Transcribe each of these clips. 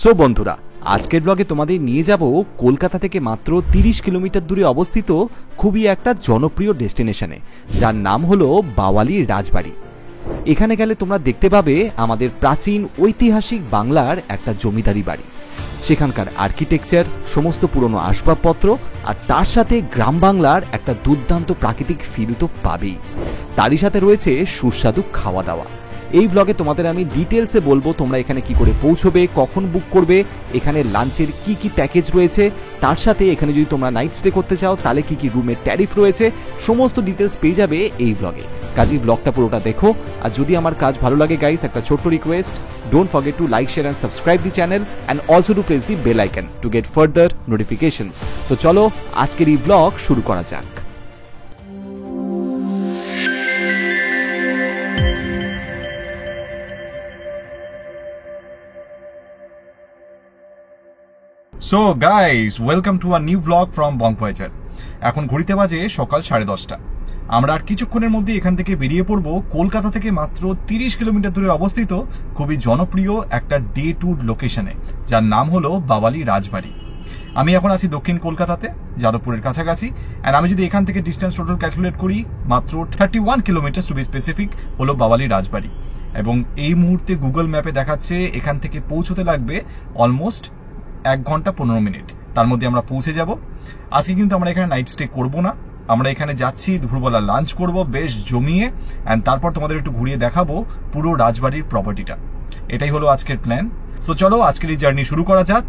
So বন্ধুরা, আজকের ব্লগে তোমাদের নিয়ে যাব কলকাতা থেকে মাত্র 30 কিলোমিটার দূরে অবস্থিত খুবই একটা জনপ্রিয় ডেস্টিনেশনে, যার নাম হলো বাওয়ালি রাজবাড়ি। এখানে গেলে তোমরা দেখতে পাবে আমাদের প্রাচীন ঐতিহাসিক বাংলার একটা জমিদারি বাড়ি। সেখানকার আর্কিটেকচার, সমস্ত পুরনো আসবাবপত্র, আর তার সাথে গ্রাম বাংলার একটা দুর্দান্ত প্রাকৃতিক ফিল তো পাবেই। তারই সাথে রয়েছে সুস্বাদু খাওয়া দাওয়া। এই ব্লগে তোমাদের আমি ডিটেলসে বলবো তোমরা এখানে কি করে পৌঁছবে, কখন বুক করবে, এখানে লাঞ্চের কি কি প্যাকেজ রয়েছে, তার সাথে এখানে যদি তোমরা নাইট স্টে করতে চাও তাহলে কি কি রুমের ট্যারিফ রয়েছে, সমস্ত ডিটেলস পেয়ে যাবে এই ব্লগে। কাজেই ব্লগটা পুরোটা দেখো। আর যদি আমার কাজ ভালো লাগে গাইস, একটা ছোট্ট request, don't forget to like, share and subscribe the channel and also to press the bell icon to get further notifications. তো চলো আজকের এই ব্লগ শুরু করা যাক। So guys, welcome to a new blog from বংপয়চার। এখন ঘড়িতে বাজে সকাল 10:30। আমরা আর কিছুক্ষণের মধ্যে এখান থেকে বেরিয়ে পড়ব কলকাতা থেকে মাত্র 30 কিলোমিটার দূরে অবস্থিত খুবই জনপ্রিয় একটা ডে ট্যুর লোকেশনে, যার নাম হলো বাওয়ালি রাজবাড়ি। আমি এখন আছি দক্ষিণ কলকাতাতে, যাদবপুরের কাছাকাছি। অ্যান্ড আমি যদি এখান থেকে ডিস্টেন্স টোটাল ক্যালকুলেট করি, মাত্র 31 কিলোমিটার টু বি স্পেসিফিক হলো বাওয়ালি রাজবাড়ি। এবং এই মুহূর্তে গুগল ম্যাপে দেখাচ্ছে এখান থেকে পৌঁছতে লাগবে অলমোস্ট 1 ঘন্টা 15 মিনিট। তার মধ্যে আমরা পৌঁছে যাব। আজকে কিন্তু আমরা এখানে নাইট স্টে করবো না, আমরা এখানে যাচ্ছি দুপুরবেলা লাঞ্চ করব বেশ জমিয়ে, অ্যান্ড তারপর তোমাদের একটু ঘুরিয়ে দেখাবো পুরো রাজবাড়ির প্রপার্টিটা। এটাই হলো আজকের প্ল্যান। সো চলো আজকের এই জার্নি শুরু করা যাক।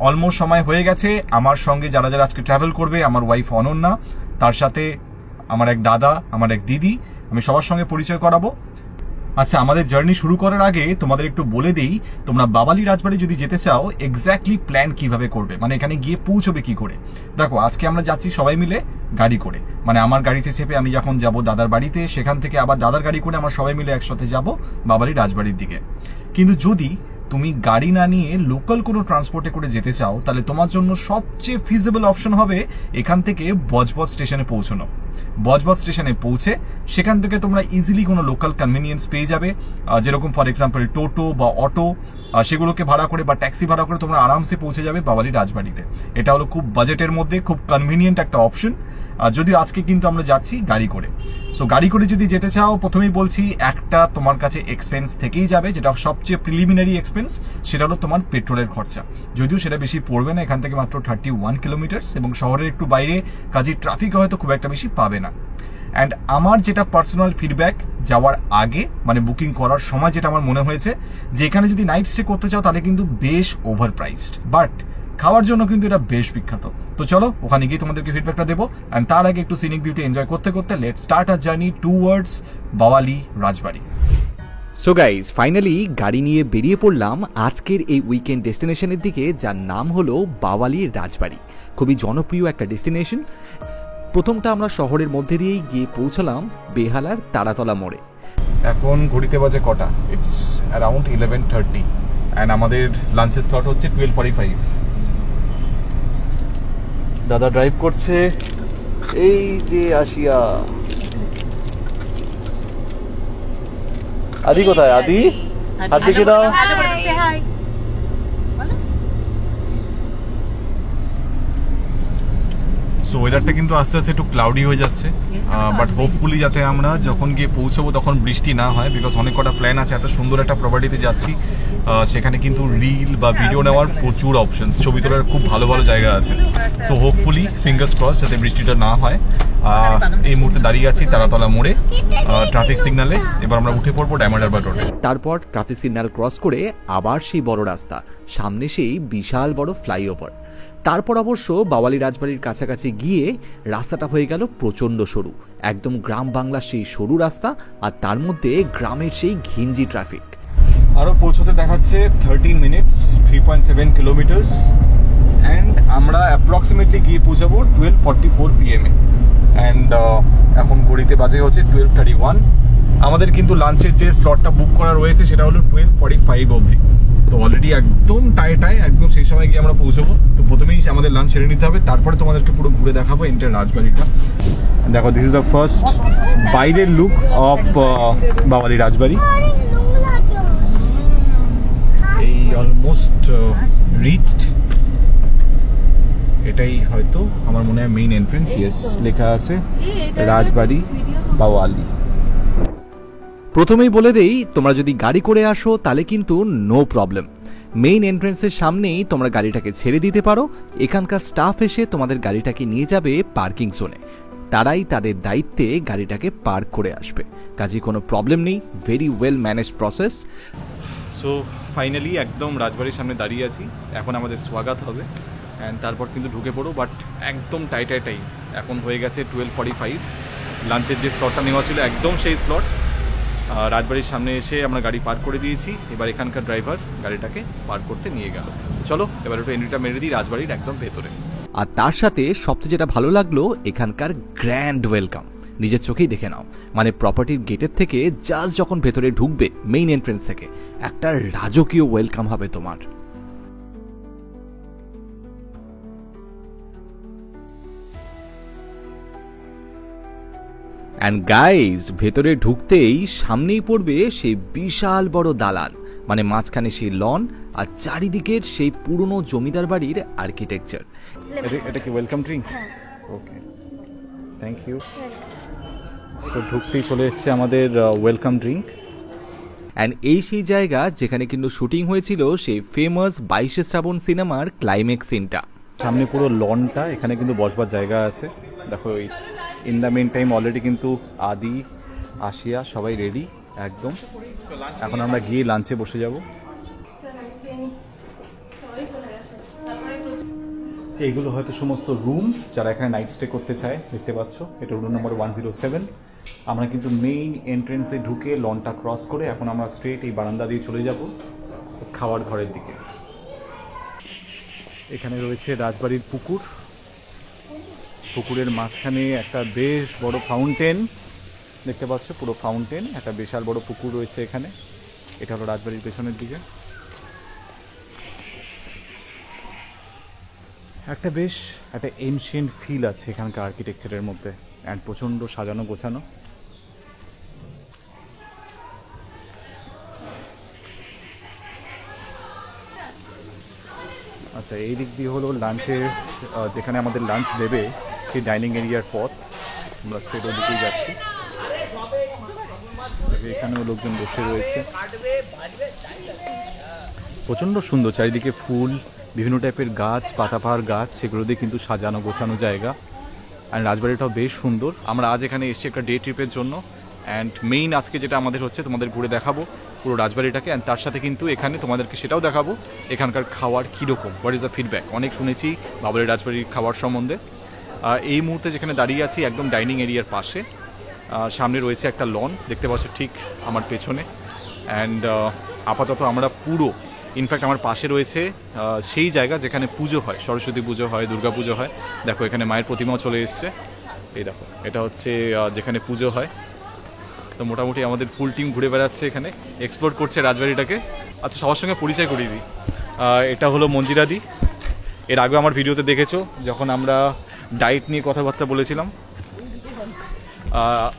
অলমোস্ট সময় হয়ে গেছে। আমার সঙ্গে যারা যারা আজকে ট্রাভেল করবে, আমার ওয়াইফ অনন্যা, তার সাথে আমার এক দাদা, আমার এক দিদি, আমি সবার সঙ্গে পরিচয় করাবো। আচ্ছা, আমাদের জার্নি শুরু করার আগে তোমাদের একটু বলে দেই, তোমরা বাওয়ালি রাজবাড়ি যদি যেতে চাও এক্স্যাক্টলি প্ল্যান কিভাবে করবে, মানে এখানে গিয়ে পৌঁছবে কি করে। দেখো, আজকে আমরা যাচ্ছি সবাই মিলে গাড়ি করে, মানে আমার গাড়িতে চেপে আমি যখন যাব দাদার বাড়িতে, সেখান থেকে আবার দাদার গাড়ি করে আমরা সবাই মিলে একসাথে যাব বাওয়ালি রাজবাড়ির দিকে। কিন্তু যদি তুমি গাড়ি না নিয়ে লোকাল কোনো ট্রান্সপোর্টে করে যেতে চাও, তাহলে তোমার জন্য সবচেয়ে ফিজিবল অপশন হবে এখান থেকে বজবজ স্টেশনে পৌঁছানো। বজবজ স্টেশনে পৌঁছে সেখান থেকে তোমরা ইজিলি কোনো লোকাল কনভিনিয়েন্স পেয়ে যাবে, যেরকম ফর এক্সাম্পল টোটো বা অটো, সেগুলোকে ভাড়া করে বা ট্যাক্সি ভাড়া করে তোমরা আরামসে পৌঁছে যাবে বাওয়ালি রাজবাড়িতে। এটা হলো খুব বাজেটের মধ্যে খুব কনভিনিয়েন্ট একটা অপশন। যদিও আজকে কিন্তু আমরা যাচ্ছি গাড়ি করে। সো গাড়ি করে যদি যেতে চাও, প্রথমেই বলছি একটা তোমার কাছে এক্সপেন্স থেকেই যাবে, যেটা সবচেয়ে প্রিলিমিনারি এক্সপেন্স, সেটা হলো তোমার পেট্রোলের খরচা। যদিও সেটা বেশি পড়বে না, এখান থেকে মাত্র 31 কিলোমিটার এবং শহরের একটু বাইরে, কাজে ট্রাফিক হয়তো খুব একটা বেশি পাবে না। অ্যান্ড আমার যেটা পার্সোনাল ফিডব্যাক যাওয়ার আগে, মানে বুকিং করার সময় যেটা আমার মনে হয়েছে, যে এখানে যদি নাইট স্টে করতে চাও তাহলে কিন্তু বেশ ওভার প্রাইসড, বাট খাওয়ার জন্য কিন্তু এটা বেশ বিখ্যাত। তো চলো ওখানে গিয়ে তোমাদেরকে ফিডব্যাকটা দেবো। অ্যান্ড তার আগে একটু সিনিক বিউটি এনজয় করতে করতে let's start our journey towards বাওয়ালি Rajbari. So guys, finally গাড়ি নিয়ে বেরিয়ে পড়লাম আজকের এই উইকেন্ড ডেস্টিনেশনের দিকে, যার নাম হলো বাওয়ালি রাজবাড়ি। খুবই জনপ্রিয় একটা ডেস্টিনেশন। প্রথমটা আমরা শহরের মধ্যে দিয়েই গিয়ে পৌঁছালাম বেহালার তারাতলা মোড়ে। এখন ঘড়িতে বাজে কটা? ইটস অ্যারাউন্ড 11:30 অ্যান্ড আমাদের লাঞ্চের স্লট হচ্ছে 12:45। দাদা ড্রাইভ করছে, এই যে আসিয়া। আদি কোথায়? আদি হাত দেখে দাও। সো ওয়েদারটা কিন্তু আস্তে আস্তে একটু ক্লাউডি হয়ে যাচ্ছে, বাট হোপফুলি যাতে আমরা যখন গিয়ে পৌঁছবো তখন বৃষ্টি না হয়, বিকজ অনেক কটা প্ল্যান আছে। এত সুন্দর একটা প্রপার্টিতে যাচ্ছি, সেখানে কিন্তু রিল বা ভিডিও নেওয়ার প্রচুর অপশনস, ছবি তোলার খুব ভালো ভালো জায়গা আছে। সো হোপফুলি ফিঙ্গার্স ক্রস যাতে বৃষ্টিটা না হয়। এই মুহূর্তে দাঁড়িয়ে আছি তারাতলা মোড়ে ট্রাফিক সিগন্যালে। এবার আমরা উঠে পড়বো ডায়মন্ড হারবার রোডে। তারপর ট্রাফিক সিগন্যাল ক্রস করে আবার সেই বড় রাস্তা, সামনে সেই বিশাল বড় ফ্লাইওভার। তারপর অবশ্য বাওয়ালি রাজবাড়ির কাছাকাছি গিয়ে রাস্তাটা হয়ে গেল প্রচণ্ড সরু, একদম গ্রাম বাংলার সেই সরু রাস্তা, আর তার মধ্যে গ্রামের সেই ঘিঞ্জি ট্রাফিক। আরও পৌঁছতে দেখাচ্ছে 13 মিনিটস, 3.7 কিলোমিটার্স, অ্যান্ড আমরা অ্যাপ্রক্সিমেটলি গিয়ে পৌঁছাবো 12:44 PM এ। অ্যান্ড এখন ঘড়িতে বাজে হচ্ছে 12:31। আমাদের কিন্তু লাঞ্চের যে স্লটটা বুক করা রয়েছে সেটা হলো 12:45 অবধি। তো অলরেডি একদম টাইটায়, একদম সেই সময় গিয়ে আমরা পৌঁছবো। তো প্রথমেই আমাদের লাঞ্চ সেরে নিতে হবে, তারপরে তোমাদেরকে পুরো ঘুরে দেখাবো এন্টার রাজবাড়িটা। দেখো, দিস ইজ দ্য ফার্স্ট বাইরের লুক অফ বাওয়ালি রাজবাড়ি। এই অলমোস্ট রিচড। এটাই হয়তো আমার মনে হয় মেইন এন্ট্রেন্স। ইয়েস, লেখা আছে রাজবাড়ি বাওয়ালি। প্রথমেই বলে দেই, তোমরা যদি গাড়ি করে আসো তাহলে কিন্তু নো প্রবলেম, মেইন এন্ট্রেন্সের সামনেই তোমরা গাড়িটাকে ছেড়ে দিতে পারো। এখানকার স্টাফ এসে তোমাদের গাড়িটাকে নিয়ে যাবে পার্কিং জোনে, তারাই তাদের দায়িত্বে গাড়িটাকে পার্ক করে আসবে, কাজে কোনো প্রবলেম নেই। Very well manage process. So finally একদম রাজবাড়ির সামনে দাঁড়িয়ে আছি, এখন আমাদের স্বাগত হবে অ্যান্ড তারপর কিন্তু ঢুকে পড়ো। বাট একদম টাইম এখন হয়ে গেছে 12:45। লাঞ্চের যে স্লটটা নেওয়া ছিল একদম সেই স্লট। রাজবাড়ির সামনে এসে আমরা গাড়ি পার্ক করে দিয়েছি, এবার এখানকার ড্রাইভার গাড়িটাকে পার্ক করতে নিয়ে গেল। চলো এবার একটু এন্ট্রিটা মেরে দিই রাজবাড়ির একদম ভেতরে। আর তার সাথে সবচেয়ে যেটা ভালো লাগলো এখানকার গ্র্যান্ড ওয়েলকাম, নিজের চোখেই দেখে নাও। মানে প্রপার্টির গেটের থেকে জাস্ট যখন ভেতরে ঢুকবে মেইন এন্ট্রেন্স থেকে, একটা রাজকীয় ওয়েলকাম হবে তোমার। অ্যান্ড গাইজ, ভেতরে ঢুকতেই সামনেই পড়বে সেই বিশাল বড় দালান, মানে মাঝখানে সেই লন আর চারিদিকের সেই পুরনো জমিদার বাড়ির আর্কিটেকচার। এটা কি welcome drink? Okay, thank you. তো ঢুকতেই চলে এসছে আমাদের ওয়েলকাম ড্রিঙ্ক। অ্যান্ড এই সেই জায়গা যেখানে কিন্তু শুটিং হয়েছিল সেই ফেমাস 22শে শ্রাবণ সিনেমার ক্লাইম্যাক্স সিনটা। সামনে পুরো লনটা, এখানে কিন্তু বসবার জায়গা আছে। দেখো in the main time already কিন্তু আদি, আসিয়া সবাই রেডি একদম। এখন আমরা গিয়ে লাঞ্চে বসে যাব। এইগুলো হয়তো সমস্ত রুম, যারা এখানে নাইট স্টে করতে চায়। দেখতে পাচ্ছ এটা রুম নম্বর 107। আমরা কিন্তু মেইন এন্ট্রেন্সে ঢুকে লনটা ক্রস করে এখন আমরা স্ট্রেট এই বারান্দা দিয়ে চলে যাব খাওয়ার ঘরের দিকে। এখানে রয়েছে রাজবাড়ির পুকুর, পুকুরের মাঝখানে একটা বেশ বড় ফাউন্টেন দেখতে পাচ্ছ, পুরো ফাউন্টেন, একটা বিশাল বড় পুকুর রয়েছে এখানে। এটা হলো রাজবাড়ির পেছনের দিকে। একটা বেশ একটা এনশিয়েন্ট ফিল আছে এখানকার আর্কিটেকচারের মধ্যে, অ্যান্ড প্রচণ্ড সাজানো গোছানো। আচ্ছা, এই দিক দিয়ে হলো লাঞ্চের, যেখানে আমাদের লাঞ্চ দেবে সেই ডাইনিং এরিয়ার পথ। আমরা স্ট্রেট ওই দিকেই যাচ্ছি। এখানেও লোকজন বসে রয়েছে, প্রচণ্ড সুন্দর। চারিদিকে ফুল, বিভিন্ন টাইপের গাছ, পাতাবাহার গাছ, সেগুলো দিয়ে কিন্তু সাজানো গোছানো জায়গা। আর রাজবাড়িটাও বেশ সুন্দর। আমরা আজ এখানে এসেছি একটা ডে ট্রিপের জন্য, অ্যান্ড মেইন আজকে যেটা আমাদের হচ্ছে তোমাদের ঘুরে দেখাবো পুরো রাজবাড়িটাকে, অ্যান্ড তার সাথে কিন্তু এখানে তোমাদেরকে সেটাও দেখাবো এখানকার খাওয়ার কীরকম, হোয়াট ইজ দ্য ফিডব্যাক। অনেক শুনেছি বাবুলের রাজবাড়ির খাওয়ার সম্বন্ধে। এই মুহূর্তে যেখানে দাঁড়িয়ে আছি একদম ডাইনিং এরিয়ার পাশে, সামনে রয়েছে একটা লন দেখতে পাচ্ছ ঠিক আমার পেছনে। অ্যান্ড আপাতত আমরা পুরো, ইনফ্যাক্ট আমার পাশে রয়েছে সেই জায়গা যেখানে পুজো হয়, সরস্বতী পুজো হয়, দুর্গা পুজো হয়। দেখো এখানে মায়ের প্রতিমাও চলে এসছে, এই দেখো এটা হচ্ছে যেখানে পুজো হয়। তো মোটামুটি আমাদের ফুল টিম ঘুরে বেড়াচ্ছে এখানে, এক্সপ্লোর করছে রাজবাড়িটাকে। আচ্ছা, সবার সঙ্গে পরিচয় করিয়ে দিই। এটা হলো মঞ্জিরাদি। এর আগে আমার ভিডিওতে দেখেছো যখন আমরা ডায়েট নিয়ে কথাবার্তা বলেছিলাম।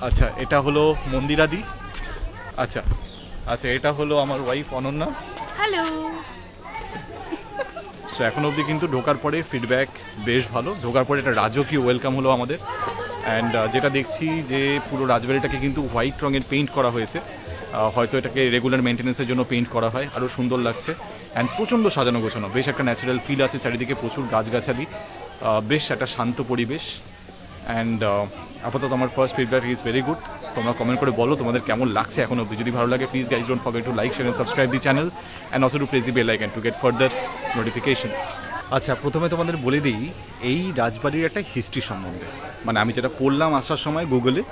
আচ্ছা, এটা হলো মন্দিরাদি। আচ্ছা আচ্ছা, এটা হলো আমার ওয়াইফ অনন্যা। হ্যালো। সো এখন অবধি কিন্তু ঢোকার পরে ফিডব্যাক বেশ ভালো। ঢোকার পরে একটা রাজকীয় ওয়েলকাম হলো আমাদের। অ্যান্ড যেটা দেখছি যে পুরো রাজবাড়িটাকে কিন্তু হোয়াইট রঙের পেইন্ট করা হয়েছে, হয়তো এটাকে রেগুলার মেনটেন্যান্সের জন্য পেইন্ট করা হয়, আরও সুন্দর লাগছে। অ্যান্ড প্রচণ্ড সাজানো গোছানো, বেশ একটা ন্যাচারাল ফিল আছে চারিদিকে, প্রচুর গাছগাছালি, বেশ একটা শান্ত পরিবেশ। অ্যান্ড আপাতত আমার first feedback is very good. তোমরা কমেন্ট করে বলো তোমাদের কেমন লাগছে এখন অবধি। যদি ভালো লাগে please guys don't forget to like, share and subscribe the channel, and also to press the bell icon to get further notifications. আচ্ছা, প্রথমে তোমাদের বলে দিই এই রাজবাড়ির একটা হিস্ট্রি সম্বন্ধে। মানে আমি যেটা পড়লাম আসার সময় গুগলে,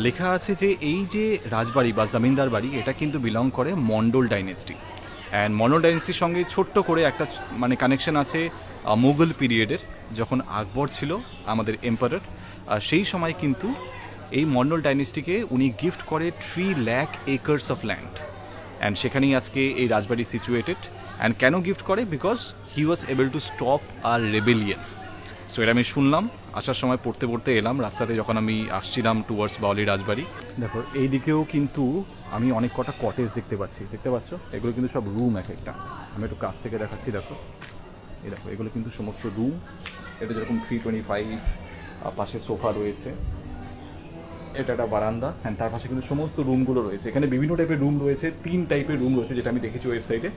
লেখা আছে যে এই যে রাজবাড়ি বা জমিদার বাড়ি, এটা কিন্তু বিলং করে মন্ডল ডাইনেস্টি। অ্যান্ড মন্ডল ডাইনেস্টির সঙ্গে ছোট্ট করে একটা মানে কানেকশন আছে মুঘল পিরিয়ডের, যখন আকবর ছিল আমাদের এম্পারার। সেই সময় কিন্তু এই মন্ডল ডাইনেস্টিকে উনি গিফট করে 3 lakh acres of land, and সেখানেই আজকে এই রাজবাড়ি সিচুয়েটেড। অ্যান্ড কেন গিফট করে? Because he was able to stop a rebellion. So এটা আমি শুনলাম, আসার সময় পড়তে পড়তে এলাম রাস্তাতে যখন আমি আসছিলাম টুয়ার্ডস বাওয়ালি রাজবাড়ি। দেখো এই দিকেও কিন্তু আমি অনেক কটা কটেজ দেখতে পাচ্ছি, দেখতে পাচ্ছ? এগুলো কিন্তু সব রুম এক একটা। আমি একটু কাছ থেকে দেখাচ্ছি, দেখো এই দেখো এগুলো কিন্তু সমস্ত রুম। এটা যেরকম 325, পাশে সোফা রয়েছে, এটা একটা বারান্দা, অ্যান্ড তার পাশে কিন্তু সমস্ত রুমগুলো রয়েছে। এখানে বিভিন্ন টাইপের রুম রয়েছে, 3 টাইপের রুম রয়েছে যেটা আমি দেখেছি ওয়েবসাইটে,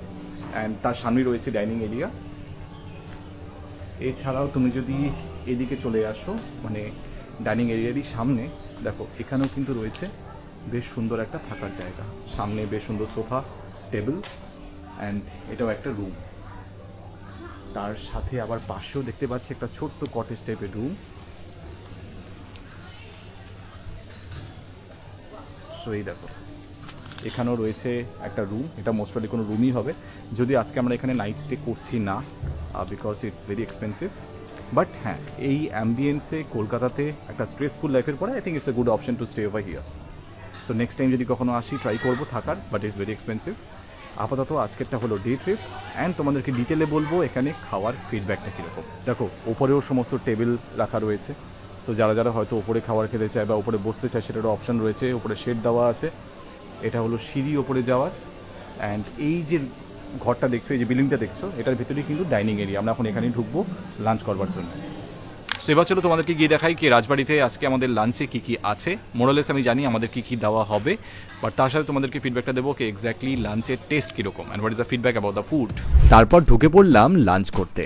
অ্যান্ড তার সামনে রয়েছে ডাইনিং এরিয়া। এছাড়াও তুমি যদি এদিকে চলে আসো, মানে ডাইনিং এরিয়ারই সামনে, দেখো এখানেও কিন্তু রয়েছে বেশ সুন্দর একটা থাকার জায়গা। সামনে বেশ সুন্দর সোফা, টেবিল, অ্যান্ড এটাও একটা রুম। তার সাথে আবার পাশেও দেখতে পাচ্ছি একটা ছোট্ট কটেজ টাইপের রুম। সো এই দেখো এখানেও রয়েছে একটা রুম, এটা মোস্টলি কোনো রুমই হবে, যদি আজকে আমরা এখানে নাইট স্টে করছি না, because it's very expensive. But হ্যাঁ, এই অ্যাম্বিয়েন্সে কলকাতাতে একটা স্ট্রেসফুল লাইফের পরে I think it's a good option to stay over here. So next time যদি কখনো আসি ট্রাই করবো থাকার, বাট ইটস ভেরি এক্সপেন্সিভ। আপাতত আজকেরটা হলো ডে ট্রিপ, অ্যান্ড তোমাদেরকে ডিটেলে বলবো এখানে খাওয়ার ফিডব্যাকটা কীরকম। দেখো ওপরেও সমস্ত টেবিল রাখা রয়েছে, সো যারা যারা হয়তো ওপরে খাবার খেতে চায় বা ওপরে বসতে চায় সেটারও অপশন রয়েছে। ওপরে শেড দেওয়া আছে, এটা হলো সিঁড়ি ওপরে যাওয়ার। অ্যান্ড এই যে ঘরটা দেখছো, এই যে বিল্ডিংটা দেখছো, এটার ভিতরেই কিন্তু ডাইনিং এরিয়া। আমরা এখন এখানেই ঢুকবো লাঞ্চ করবার জন্য। সো এবার চলো তোমাদেরকে গিয়ে দেখাই কি রাজবাড়িতে আজকে আমাদের লাঞ্চে কী কী আছে। মোরালেস আমি জানি আমাদের কী কী দেওয়া হবে, বাট তার সাথে তোমাদেরকে ফিডব্যাকটা দেবো কি এক্স্যাক্টলি লাঞ্চের টেস্ট কীরকম, and what is the feedback about the food. তারপর ঢুকে পড়লাম লাঞ্চ করতে।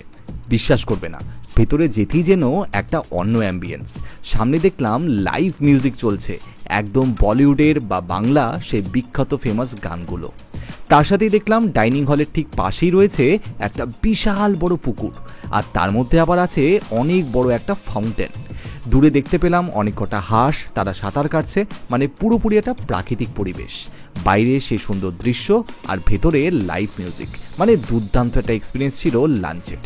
বিশ্বাস করবে না, ভেতরে যেতেই যেন একটা অন্য অ্যাম্বিয়েন্স। সামনে দেখলাম লাইভ মিউজিক চলছে, একদম বলিউডের বা বাংলা সেই বিখ্যাত ফেমাস গানগুলো। তার সাথেই দেখলাম ডাইনিং হলের ঠিক পাশেই রয়েছে একটা বিশাল বড় পুকুর, আর তার মধ্যে আবার আছে অনেক বড় একটা ফাউন্টেন। দূরে দেখতে পেলাম অনেক কটা হাঁস, তারা সাঁতার কাটছে, মানে পুরোপুরি একটা প্রাকৃতিক পরিবেশ। বাইরে সেই সুন্দর দৃশ্য আর ভেতরে লাইভ মিউজিক, মানে দুর্দান্ত একটা এক্সপিরিয়েন্স ছিল লাঞ্চের।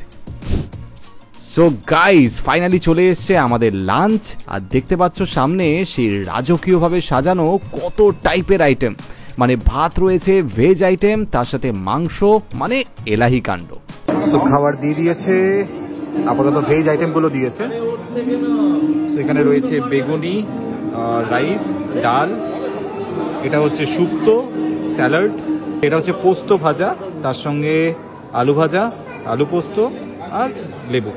সো গাইস, ফাইনালি চলে এসছে আমাদের লাঞ্চ, আর দেখতে পাচ্ছ সামনে সেই রাজকীয়ভাবে সাজানো কত টাইপের আইটেম। মানে ভাত রয়েছে, ভেজ আইটেম, তার সাথে মাংস, মানে এলাহি কাণ্ড। সো খাবার দিয়ে দিয়েছে, আপাতত ভেজ আইটেমগুলো দিয়েছে। সো এখানে রয়েছে বেগুনি, রাইস, ডাল, এটা হচ্ছে শুক্তো, স্যালাড, এটা হচ্ছে পোস্ত ভাজা, তার সঙ্গে আলু ভাজা, আলু পোস্ত আর লেবু।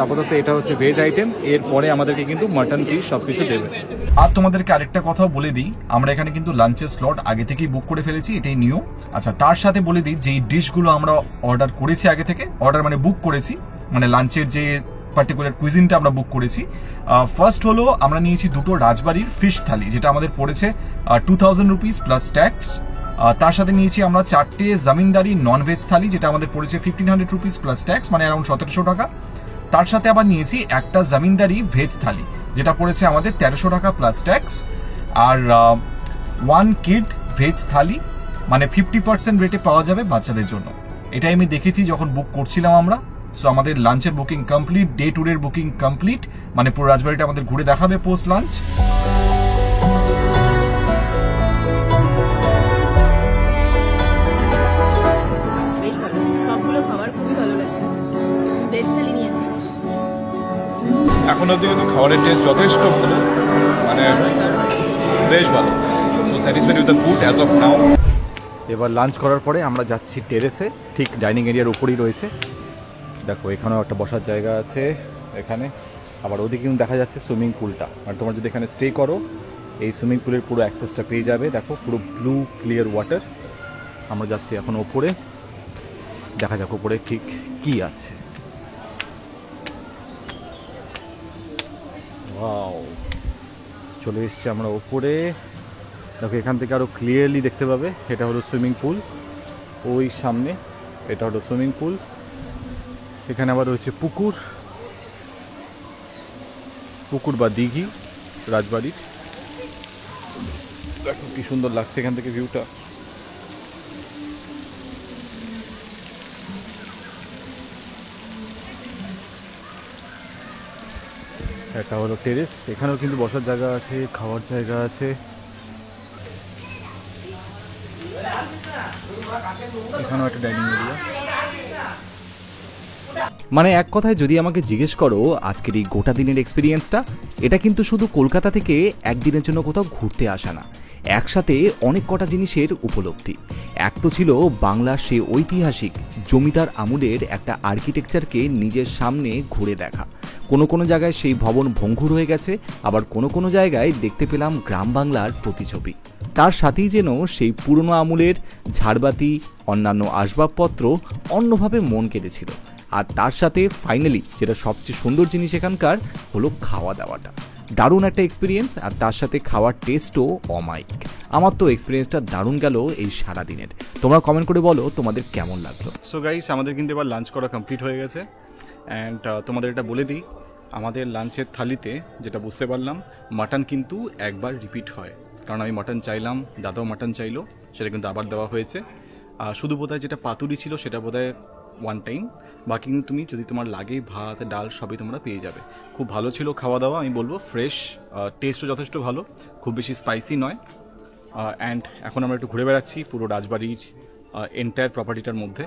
আপাতত এটা হচ্ছে ভেজ আইটেম, এরপরে আমাদেরকে কিন্তু মাটন ফিশ সবকিছু দেবে। আর তোমাদেরকে আরেকটা কথাও বলে দিই, আমরা এখানে কিন্তু লাঞ্চের স্লট আগে থেকেই বুক করে ফেলেছি, এটাই নিয়ম। আচ্ছা, তার সাথে বলে দিই যে এই ডিশগুলো আমরা অর্ডার করেছি আগে থেকে, অর্ডার মানে বুক করেছি, মানে লাঞ্চের যে পার্টিকুলার কুইজিনটা আমরা বুক করেছি। ফার্স্ট হলো আমরা নিয়েছি দুটো রাজবাড়ির ফিশ থালি, যেটা আমাদের পড়েছে 2000 রুপিস প্লাস ট্যাক্স। তার সাথে নিয়েছি আমরা 4টে জমিনদারি ননভেজ থালি, যেটা আমাদের পড়েছে 1500 রুপিস প্লাস ট্যাক্স, মানে অ্যারাউন্ড 1700 টাকা। তার সাথে আবার নিয়েছি একটা জমিনদারি ভেজ থালি, যেটা পড়েছে আমাদের 1300 টাকা প্লাস ট্যাক্স। আর 1 কিড ভেজ থালি, মানে 50% রেটে পাওয়া যাবে বাচ্চাদের জন্য। এটাই আমি দেখেছি যখন বুক করছিলাম আমরা। সো আমাদের লাঞ্চের বুকিং কমপ্লিট, ডে ট্যুরের বুকিং কমপ্লিট, মানে পুরো রাজবাড়িটা আমাদের ঘুরে দেখাবে পোস্ট লাঞ্চ। এখন অব্দি কিন্তু খাবারের টেস্ট যথেষ্ট ভালো, মানে বেশ ভালো। So satisfied with the food as of now. এবার লাঞ্চ করার পরে আমরা যাচ্ছি টেরেসে, ঠিক ডাইনিং এরিয়ার উপরেই রয়েছে। দেখো এখানেও একটা বসার জায়গা আছে এখানে, আবার ওদিকে কিন্তু দেখা যাচ্ছে সুইমিং পুলটা। আর তোমরা যদি এখানে স্টে করো, এই সুইমিং পুলের পুরো অ্যাক্সেসটা পেয়ে যাবে। দেখো পুরো ব্লু ক্লিয়ার ওয়াটার। আমরা যাচ্ছি এখন ওপরে, দেখা যাক ওপরে ঠিক কি আছে। ওয়াও, চলে এসছি আমরা ওপরে। দেখো এখান থেকে আরো ক্লিয়ারলি দেখতে পাবে, এটা হলো সুইমিং পুল, ওই সামনে এটা হলো সুইমিং পুল। এখানে আবার রয়েছে পুকুর, পুকুর বা দিঘি রাজবাড়ির। দেখো কি সুন্দর লাগছে এখান থেকে ভিউটা। এটা হলো টেরেস, এখানেও কিন্তু বসার জায়গা আছে, খাওয়ার জায়গা আছে। এখানেও একটা ডাইনিং এরিয়া। মানে এক কথায় যদি আমাকে জিজ্ঞেস করো আজকের এই গোটা দিনের এক্সপিরিয়েন্সটা, এটা কিন্তু শুধু কলকাতা থেকে একদিনের জন্য কোথাও ঘুরতে আসা না, একসাথে অনেক কটা জিনিসের উপলব্ধি। এক তো ছিল বাংলার সে ঐতিহাসিক জমিদার আমলের একটা আর্কিটেকচারকে নিজের সামনে ঘুরে দেখা। কোনো কোনো জায়গায় সেই ভবন ভঙ্গুর হয়ে গেছে, আবার কোনো কোনো জায়গায় দেখতে পেলাম গ্রাম বাংলার প্রতিছবি। তার সাথেই যেন সেই পুরনো আমলের ঝাড়বাতি, অন্যান্য আসবাবপত্র অন্যভাবে মন কেড়েছিল। আর তার সাথে ফাইনালি যেটা সবচেয়ে সুন্দর জিনিস এখানকার হলো খাওয়া দাওয়াটা। দারুণ একটা এক্সপিরিয়েন্স, আর তার সাথে খাওয়ার টেস্টও অমায়িক। আমার তো এক্সপিরিয়েন্সটা দারুণ গেল এই সারা দিনের। তোমরা কমেন্ট করে বলো তোমাদের কেমন লাগলো। সো গাইস, আমাদের কিন্তু এবার লাঞ্চ করা কমপ্লিট হয়ে গেছে। অ্যান্ড তোমাদের এটা বলে দিই, আমাদের লাঞ্চের থালিতে যেটা বুঝতে পারলাম, মাটন কিন্তু একবার রিপিট হয়। কারণ আমি মাটন চাইলাম, দাদাও মাটন চাইলো, সেটা কিন্তু আবার দেওয়া হয়েছে। শুধু বোধহয় যেটা পাতুরি ছিল সেটা বোধহয় ওয়ান টাইম, বাকি কিন্তু তুমি যদি তোমার লাগে ভাত ডাল সবই তোমরা পেয়ে যাবে। খুব ভালো ছিল খাওয়া দাওয়া, আমি বলবো ফ্রেশ, টেস্টও যথেষ্ট ভালো, খুব বেশি স্পাইসি নয়। অ্যান্ড এখন আমরা একটু ঘুরে বেড়াচ্ছি পুরো রাজবাড়ির এন্টায়ার প্রপার্টিটার মধ্যে।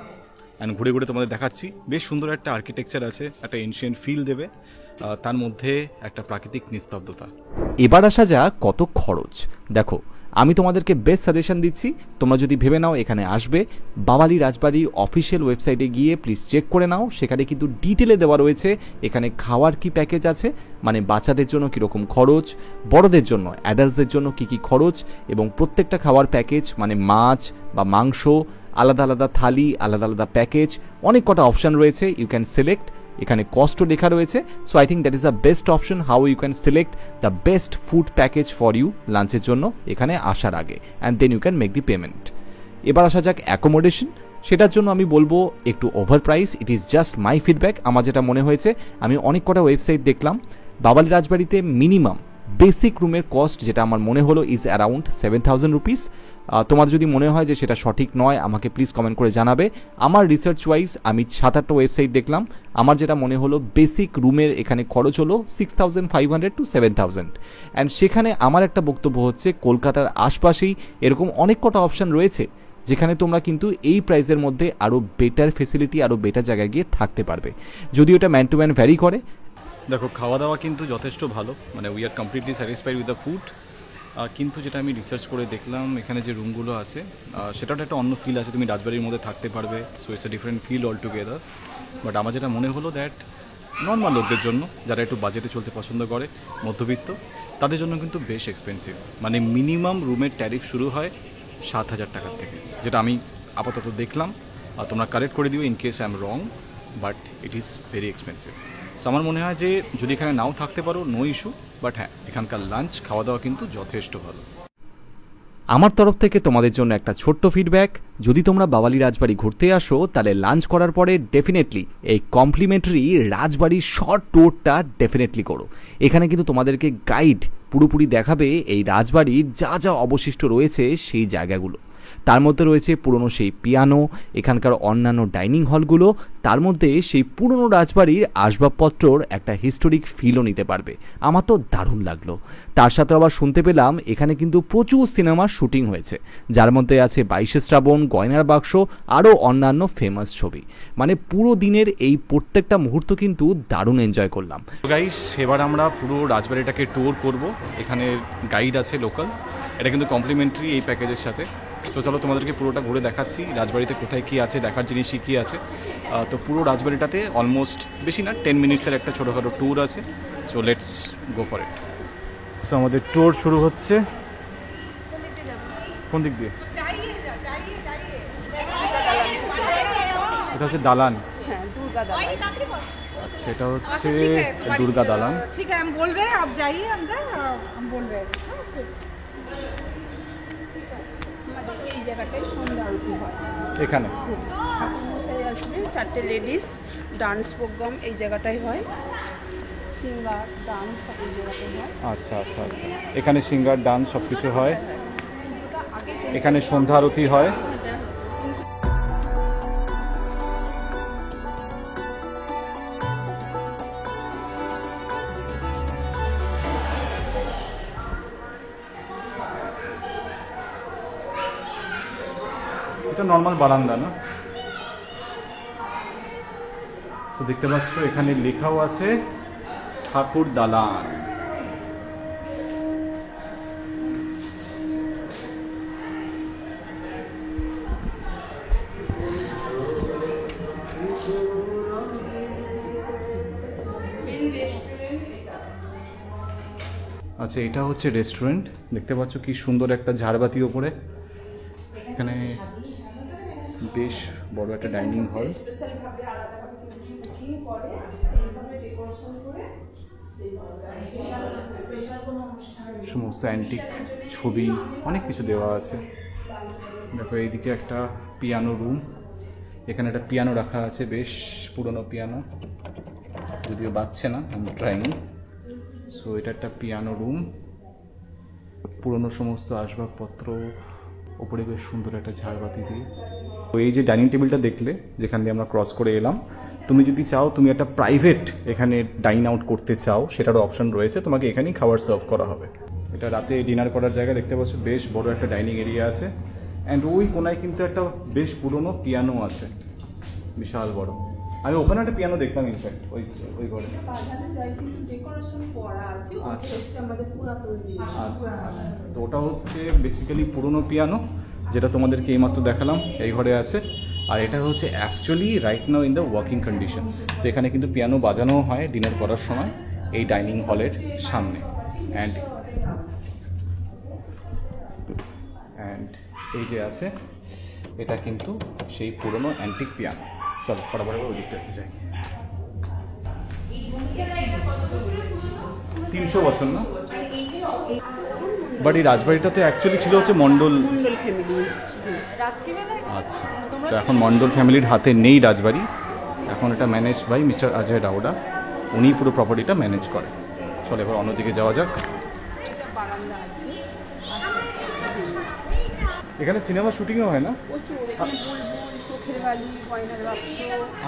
অ্যান্ড ঘুরে ঘুরে তোমাদের দেখাচ্ছি, বেশ সুন্দর একটা আর্কিটেকচার আছে, একটা এনশিয়েন্ট ফিল দেবে, তার মধ্যে একটা প্রাকৃতিক নিস্তব্ধতা। এবার আসা যাক কত খরচ। দেখো, আমি তোমাদেরকে বেস্ট সাজেশন দিচ্ছি, তোমরা যদি ভেবে নাও এখানে আসবে, বাওয়ালি রাজবাড়ির অফিসিয়াল ওয়েবসাইটে গিয়ে প্লিজ চেক করে নাও। সেখানে কিন্তু ডিটেলে দেওয়া রয়েছে এখানে খাওয়ার কি প্যাকেজ আছে, মানে বাচ্চাদের জন্য কীরকম খরচ, বড়দের জন্য অ্যাডাল্টসদের জন্য কী কী খরচ, এবং প্রত্যেকটা খাওয়ার প্যাকেজ মানে মাছ বা মাংস, আলাদা আলাদা থালি, আলাদা আলাদা প্যাকেজ, অনেক কটা অপশান রয়েছে, ইউ ক্যান সিলেক্ট। এখানে কস্টও লেখা রয়েছে। So I think that is the best option how you can select the best food package for you লাঞ্চের জন্য এখানে আসার আগে, and then you can make the payment. এবার আসা যাক অ্যাকোমোডেশন। সেটার জন্য আমি বলবো একটু over price, it is just my feedback. আমার যেটা মনে হয়েছে, আমি অনেক কটা ওয়েবসাইট দেখলাম, বাওয়ালি রাজবাড়িতে মিনিমাম বেসিক রুমের কস্ট যেটা আমার মনে হলো ইজ অ্যারাউন্ড 7,000 রুপিস। তোমার যদি মনে হয় যে সেটা সঠিক নয়, আমাকে প্লিজ কমেন্ট করে জানাবে। আমার রিসার্চ ওয়াইজ আমি 7-8টা ওয়েবসাইট দেখলাম, আমার যেটা মনে হলো বেসিক রুমের এখানে খরচ হলো 6,500 to 7,000। অ্যান্ড সেখানে আমার একটা বক্তব্য হচ্ছে, কলকাতার আশপাশেই এরকম অনেক কটা অপশান রয়েছে যেখানে তোমরা কিন্তু এই প্রাইসের মধ্যে আরও বেটার ফেসিলিটি, আরও বেটার জায়গায় গিয়ে থাকতে পারবে, যদিও এটা ম্যান টু ম্যান ভ্যারি করে। দেখো, খাওয়া দাওয়া কিন্তু যথেষ্ট ভালো, মানে we are completely satisfied with the food. কিন্তু যেটা আমি রিসার্চ করে দেখলাম, এখানে যে রুমগুলো আছে সেটাও একটা অন্য ফিল আছে, তুমি রাজবাড়ির মধ্যে থাকতে পারবে। So it's a different feel all together. But আমার যেটা মনে হলো দ্যাট নর্মাল লোকদের জন্য, যারা একটু বাজেটে চলতে পছন্দ করে, মধ্যবিত্ত, তাদের জন্য কিন্তু বেশ এক্সপেন্সিভ। মানে মিনিমাম রুমের ট্যারিফ শুরু হয় 7,000 টাকার থেকে, যেটা আমি আপাতত দেখলাম। তোমরা কারেক্ট করে দিও in case I am wrong, but it is very expensive. So আমার মনে হয় যে যদি এখানে নাও থাকতে পারো, নো ইস্যু, বাট হ্যাঁ, এখানকার লাঞ্চ খাওয়া দাওয়া কিন্তু যথেষ্ট ভালো। আমার তরফ থেকে তোমাদের জন্য একটা ছোট্ট ফিডব্যাক, যদি তোমরা বাওয়ালি রাজবাড়ি ঘুরতে আসো তাহলে লাঞ্চ করার পরে ডেফিনেটলি এই কমপ্লিমেন্টারি রাজবাড়ির শর্ট ট্যুরটা ডেফিনেটলি করো। এখানে কিন্তু তোমাদেরকে গাইড পুরোপুরি দেখাবে এই রাজবাড়ির যা যা অবশিষ্ট রয়েছে সেই জায়গাগুলো। তার মধ্যে রয়েছে পুরনো সেই পিয়ানো, এখানকার অন্যান্য ডাইনিং হলগুলো, তার মধ্যে সেই পুরনো রাজবাড়ির আসবাবপত্রর একটা হিস্টোরিক ফিলও নিতে পারবে। আমার তো দারুণ লাগলো। তার সাথে আবার শুনতে পেলাম এখানে কিন্তু প্রচুর সিনেমার শুটিং হয়েছে, যার মধ্যে আছে 22শে শ্রাবণ, গয়নার বাক্স, আরও অন্যান্য ফেমাস ছবি। মানে পুরো দিনের এই প্রত্যেকটা মুহূর্ত কিন্তু দারুণ এনজয় করলাম। গাইস, এবার আমরা পুরো রাজবাড়িটাকে ট্যুর করব। এখানে গাইড আছে লোকাল, এটা কিন্তু কমপ্লিমেন্টারি এই প্যাকেজের সাথে। সো চলো তোমাদেরকে পুরোটা ঘুরে দেখাচ্ছি, রাজবাড়িতে কোথায় কী আছে, দেখার জিনিস কী আছে। তো পুরো রাজবাড়িটাতে অলমোস্ট বেশি না 10 মিনিটসের একটা ছোটোখাটো ট্যুর আছে। So let's go for it. So আমাদের ট্যুর শুরু হচ্ছে কোন দিক দিয়ে? এটা হচ্ছে দালান। সেটা হচ্ছে দুর্গা দালান। ঠিক আছে, हम बोल रहे हैं, आप जाइए अंदर, हम बोल रहे हैं। এই জায়গাটায় সন্ধ্যা আরতি হয় এখানে। আসবে 4টে লেডিস ডান্স প্রোগ্রাম এই জায়গাটায় হয়, সিঙ্গার ডান্স সব এই জায়গাটায় হয়। আচ্ছা আচ্ছা আচ্ছা, এখানে সিঙ্গার ডান্স সব কিছু হয়, এখানে সন্ধ্যা আরতি হয়। এটা নর্মাল বারান্দা না? তো দেখতে পাচ্ছ এখানে লেখাও আছে ঠাকুর দালান। আচ্ছা, এটা হচ্ছে রেস্টুরেন্ট। দেখতে পাচ্ছ কি সুন্দর একটা ঝাড়বাতি ওপরে। এখানে বেশ বড় একটা ডাইনিং হল। সমস্ত অ্যান্টিক ছবি, অনেক কিছু দেওয়া আছে। দেখো এইদিকে একটা পিয়ানো রুম, এখানে একটা পিয়ানো রাখা আছে, বেশ পুরনো পিয়ানো, যদিও বাজছে না, আমি ট্রাইং। সো এটা একটা পিয়ানো রুম, পুরনো সমস্ত আসবাবপত্র, ওপরে বেশ সুন্দর একটা ঝাড়বাতি দিয়ে। তো এই যে ডাইনিং টেবিলটা দেখলে, যেখান দিয়ে আমরা ক্রস করে এলাম, তুমি যদি চাও তুমি একটা প্রাইভেট এখানে ডাইন আউট করতে চাও, সেটারও অপশন রয়েছে, তোমাকে এখানেই খাবার সার্ভ করা হবে। এটা রাতে ডিনার করার জায়গা। দেখতে পাচ্ছ বেশ বড় একটা ডাইনিং এরিয়া আছে, অ্যান্ড ওই কোনায় কিন্তু একটা বেশ পুরনো পিয়ানো আছে, বিশাল বড়। আমি ওখানে একটা পিয়ানো দেখলাম ইনফ্যাক্ট ওই ঘরে। আচ্ছা, তো ওটা হচ্ছে বেসিক্যালি পুরনো পিয়ানো, যেটা তোমাদেরকে এইমাত্র দেখালাম, এই ঘরে আছে। আর এটা হচ্ছে actually right now in the working condition. তো এখানে কিন্তু পিয়ানো বাজানো হয় ডিনার করার সময় এই ডাইনিং হলের সামনে। অ্যান্ড এই যে আছে, এটা কিন্তু সেই পুরনো অ্যান্টিক পিয়ানো। চলো ফটাফট ওই দিকটাতে যাই। 300 বছর না? বাট এই রাজবাড়িটাতে অ্যাকচুয়ালি ছিল হচ্ছে মন্ডল ফ্যামিলি। আচ্ছা, তো এখন মন্ডল ফ্যামিলির হাতে নেই রাজবাড়ি, এখন এটা ম্যানেজ বাই মিস্টার অজয় রাউডা, উনি পুরো প্রপার্টিটা ম্যানেজ করে। চলো এবার অন্যদিকে যাওয়া যাক। এখানে সিনেমা শুটিংও হয় না?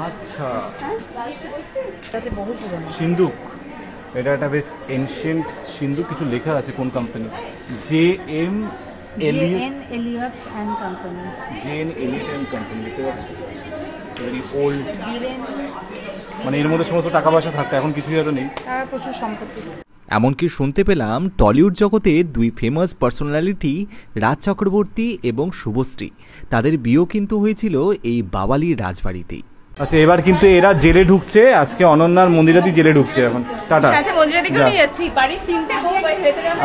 আচ্ছা, সিন্ধুক, এটা একটা বেশ এনশিয়েন্ট সিন্ধুক। কিছু লেখা আছে কোন company, JN Elliot and Company। দেখতে পাচ্ছ ভেরি ওল্ড, মানে এর মধ্যে সমস্ত টাকা পয়সা থাকতো, এখন কিছুই হয়তো নেই, প্রচুর সম্পত্তি। এমনকি শুনতে পেলাম টলিউড জগতে দুই ফেমাস পার্সোনালিটি রাজ চক্রবর্তী এবং শুভশ্রী, তাদের বিয়েও কিন্তু হয়েছিল এই বাওয়ালির রাজবাড়িতেই। আচ্ছা, এবার কিন্তু এরা জেলে ঢুকছে। আজকে অনন্যার মন্দিরাদি জেলে ঢুকছে। এখন টাটা।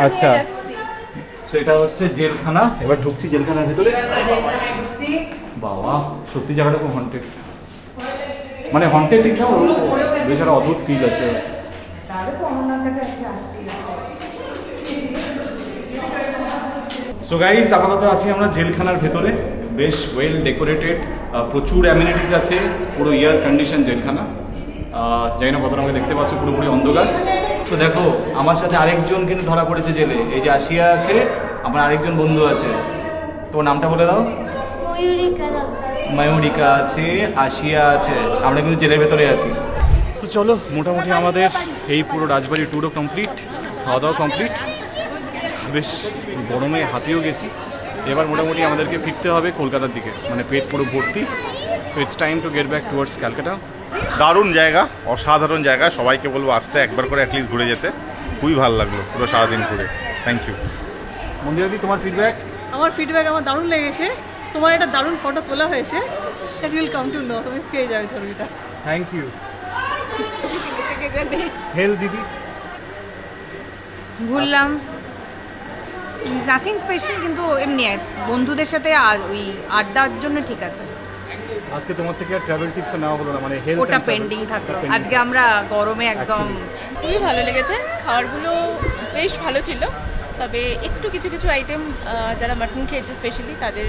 আচ্ছা, সেটা হচ্ছে জেলখানা। এবার ঢুকছি জেলখানার ভেতরে। বাবা, সত্যি জায়গাটা খুব হন্টেড, মানে হন্টেড ঠিক না, বেশ একটা অদ্ভুত ফিল আছে। সো গাইস, আপাতত আছি আমরা জেলখানার ভেতরে, বেশ ওয়েল ডেকোরেটেড, প্রচুর অ্যামিনিটিস আছে, পুরো এয়ার কন্ডিশন জেলখানা। জানি না কতটা আমাকে দেখতে পাচ্ছ, পুরোপুরি অন্ধকার। তো দেখো আমার সাথে আরেকজন কিন্তু ধরা পড়েছে জেলে, এই যে আসিয়া আছে, আমার আরেকজন বন্ধু আছে। তোমার নামটা বলে দাও। ময়ূরিকা আছে, আসিয়া আছে, আমরা কিন্তু জেলের ভেতরে আছি। তো চলো, মোটামুটি আমাদের এই পুরো রাজবাড়ি ট্যুরও কমপ্লিট, খাওয়া দাওয়া কমপ্লিট, বেশ গরমে হাঁপিয়েও গেছি। এবার মোটামুটি আমাদেরকে ফিরতে হবে কলকাতার দিকে, মানে পেট পুরো ভর্তি। So it's time to get back towards Calcutta. দারুণ জায়গা, অসাধারণ জায়গা, সবাইকে বলবো আসতে, একবার করে অ্যাটলিস্ট ঘুরে যেতে। খুবই ভালো লাগলো পুরো সারাদিন ঘুরে। Thank you. মন্দিরাদি, তোমার ফিডব্যাক? আমার ফিডব্যাক আমার দারুণ লেগেছে। তোমার একটা দারুণ ফটো তোলা হয়েছে, that will come to know, তুমি পেয়ে যাবে ছবিটা। Thank you. হেল দিদি, ঘুরলাম, নাথিং স্পেশাল, কিন্তু এমনি বন্ধুদের সাথে ওই আড্ডার জন্য ঠিক আছে। আজকে তোমার থেকে আর ট্রাভেল টিপস নেওয়া হলো না, মানে হেলথ ওটা পেন্ডিং থাকলো। আজকে আমরা গরমে একদম খুবই ভালো লেগেছে, খাবারগুলো বেশ ভালো ছিল, তবে একটু কিছু কিছু আইটেম যারা মাটন খেয়েছে স্পেশালি তাদের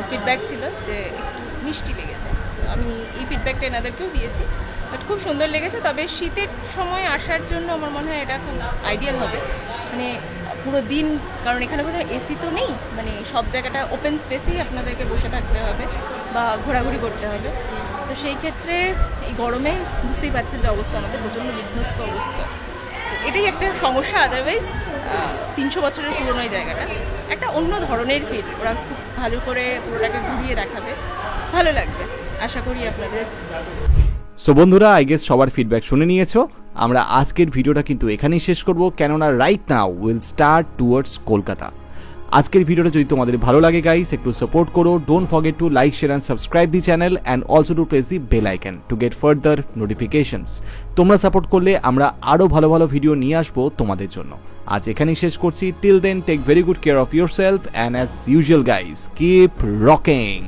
ফিডব্যাক ছিল যে একটু মিষ্টি লেগেছে। তো আমি এই ফিডব্যাকটা এনাদেরকেও দিয়েছি, বাট খুব সুন্দর লেগেছে। তবে শীতের সময় আসার জন্য আমার মনে হয় এটা খুব আইডিয়াল হবে, মানে পুরো দিন, কারণ এখানে বোধহয় এসি তো নেই, মানে সব জায়গাটা ওপেন স্পেসেই আপনাদেরকে বসে থাকতে হবে বা ঘোরাঘুরি করতে হবে। তো সেই ক্ষেত্রে এই গরমে বুঝতেই পারছেন যে অবস্থা আমাদের প্রচণ্ড বিধ্বস্ত অবস্থা। এটাই একটা সমস্যা, আদারওয়াইজ 300 বছরের পুরনো এই জায়গাটা একটা অন্য ধরনের ফিল। ওরা খুব ভালো করে পুরোটাকে ঘুরিয়ে দেখাবে, ভালো লাগবে, আশা করি আপনাদের। সো বন্ধুরা, আই গেস সবার ফিডব্যাক শুনে নিয়েছো। আমরা আজকের ভিডিওটা কিন্তু এখানেই শেষ করব, কেননা right now will start towards Kolkata. আজকের ভিডিওটা যদি তোমাদের ভালো লাগে গাইস, একটু সাপোর্ট করো। Don't forget to like, share and subscribe the channel and also to press the bell icon to get further notifications. তোমরা সাপোর্ট করলে আমরা আরও ভালো ভালো ভিডিও নিয়ে আসবো তোমাদের জন্য। আজ এখানেই শেষ করছি। Till then, take very good care of yourself and as usual guys, keep rocking.